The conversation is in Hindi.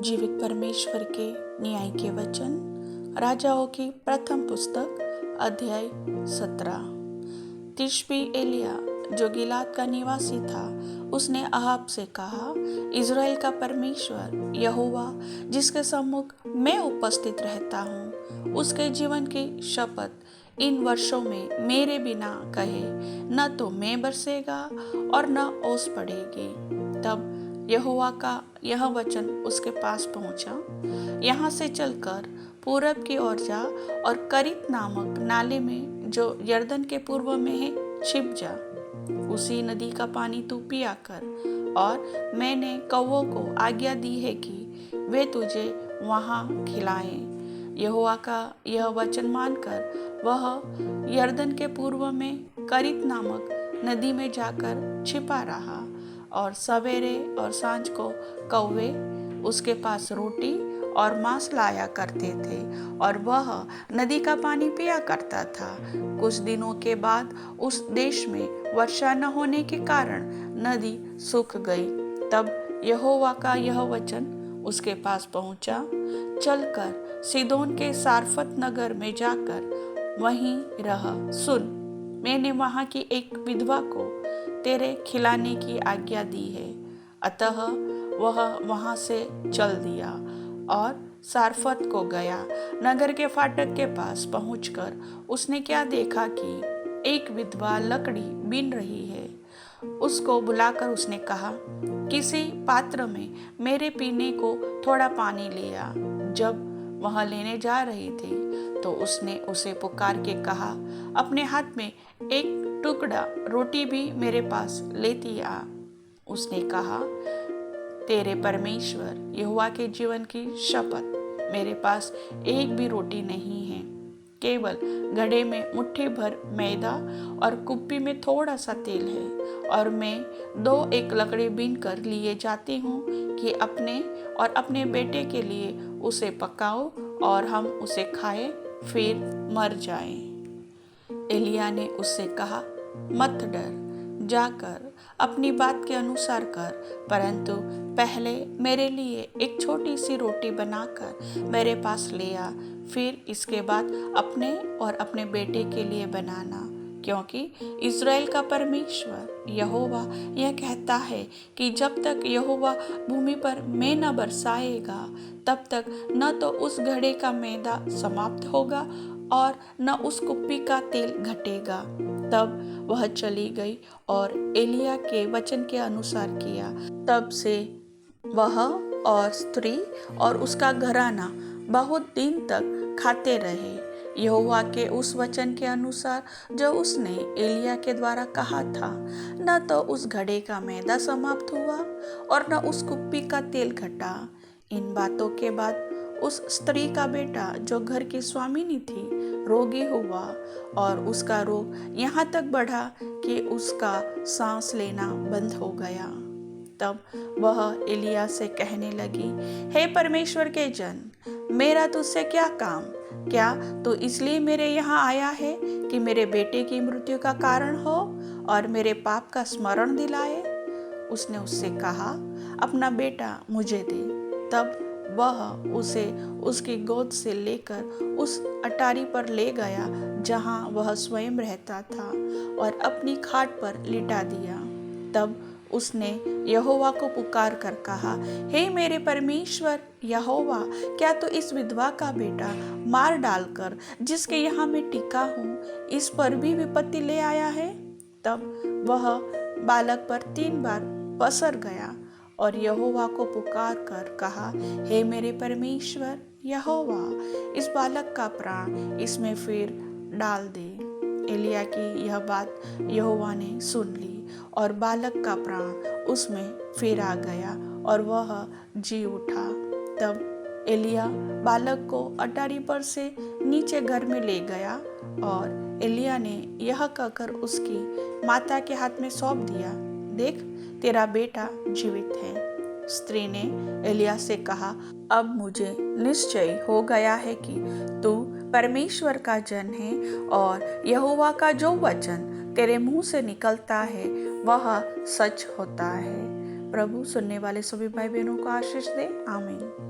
जीवित परमेश्वर के न्याय के वचन। राजाओं की प्रथम पुस्तक अध्याय 17। तिशबी एलिया जो गिलाद का निवासी था, उसने अहाब से कहा, इज़राइल का परमेश्वर यहोवा जिसके सम्मुख मैं उपस्थित रहता हूँ, उसके जीवन की शपथ इन वर्षों में मेरे बिना कहे न तो मैं बरसेगा और न ओस पड़ेगी। तब यहोवा का यह वचन उसके पास पहुंचा, यहाँ से चलकर पूरब की ओर जा और करीत नामक नाले में जो यरदन के पूर्व में है छिप जा। उसी नदी का पानी तू पिया कर, और मैंने कौवों को आज्ञा दी है कि वे तुझे वहाँ खिलाएं। यहोवा का यह वचन मानकर वह यरदन के पूर्व में करीत नामक नदी में जाकर छिपा रहा, और सवेरे और सांझ को कौवे उसके पास रोटी और मांस लाया करते थे, और वह नदी का पानी पिया करता था। कुछ दिनों के बाद उस देश में वर्षा न होने के कारण नदी सूख गई। तब यहोवा का यह वचन उसके पास पहुंचा, चलकर सीदोन के सारफत नगर में जाकर वहीं रह। सुन, मैंने वहां की एक विधवा को तेरे खिलाने की आज्ञा दी है। अतः वह वहां से चल दिया और सारफत को गया। नगर के फाटक के पास पहुंचकर उसने क्या देखा कि एक विधवा लकड़ी बीन रही है। उसको बुलाकर उसने कहा, किसी पात्र में मेरे पीने को थोड़ा पानी लिया। जब वह लेने जा रही थी तो उसने उसे पुकार के कहा, अपने हाथ में एक टुकड़ा रोटी भी मेरे पास लेती आ। उसने कहा, तेरे परमेश्वर यहोवा के जीवन की शपथ, मेरे पास एक भी रोटी नहीं है, केवल घड़े में मुट्ठी भर मैदा और कुप्पी में थोड़ा सा तेल है, और मैं 2 लकड़ी बीन कर लिए जाती हूँ कि अपने और अपने बेटे के लिए उसे पकाओ और हम उसे खाएं, फिर मर जाएं। एलिया ने उससे कहा, मत डर, जाकर अपनी बात के अनुसार कर, परंतु पहले मेरे लिए एक छोटी सी रोटी बनाकर मेरे पास ले आ, फिर इसके बाद अपने और अपने बेटे के लिए बनाना, क्योंकि इज़राइल का परमेश्वर यहोवा यह कहता है कि जब तक यहोवा भूमि पर मैं न बरसाएगा, तब तक न तो उस घड़े का मैदा समाप्त होगा और न उस कुप्पी का तेल घटेगा। तब वह चली गई और एलिया के वचन के अनुसार किया। तब से वह और स्त्री और उसका घराना बहुत दिन तक खाते रहे, यहोवा के उस वचन के अनुसार जो उसने एलिया के द्वारा कहा था। न तो उस घड़े का मैदा समाप्त हुआ और न उस कुप्पी का तेल घटा। इन बातों के बाद उस स्त्री का बेटा जो घर की स्वामिनी थी रोगी हुआ, और उसका रोग यहाँ तक बढ़ा कि उसका सांस लेना बंद हो गया। तब वह एलिया से कहने लगी, हे परमेश्वर के जन, मेरा तुझसे क्या काम? क्या तू इसलिए मेरे यहाँ आया है कि मेरे बेटे की मृत्यु का कारण हो और मेरे पाप का स्मरण दिलाए? उसने उससे कहा, अपना बेटा मुझे दे। तब वह उसे उसकी गोद से लेकर उस अटारी पर ले गया जहाँ वह स्वयं रहता था, और अपनी खाट पर लिटा दिया। तब उसने यहोवा को पुकार कर कहा, हे मेरे परमेश्वर यहोवा, क्या तू इस विधवा का बेटा मार डालकर जिसके यहाँ मैं टिका हूँ, इस पर भी विपत्ति ले आया है? तब वह बालक पर 3 बार पसर गया और यहोवा को पुकार कर कहा, हे मेरे परमेश्वर यहोवा, इस बालक का प्राण इसमें फिर डाल दे। एलिया की यह बात यहोवा ने सुन ली, और बालक का प्राण उसमें फिर आ गया और वह जी उठा। तब एलिया बालक को अटारी पर से नीचे घर में ले गया, और एलिया ने यह कहकर उसकी माता के हाथ में सौंप दिया, देख, तेरा बेटा जीवित है। स्त्री ने एलिया से कहा, अब मुझे निश्चय हो गया है कि तू परमेश्वर का जन है, और यहोवा का जो वचन तेरे मुंह से निकलता है वह सच होता है। प्रभु सुनने वाले सभी भाई बहनों को आशीष दे। आमीन।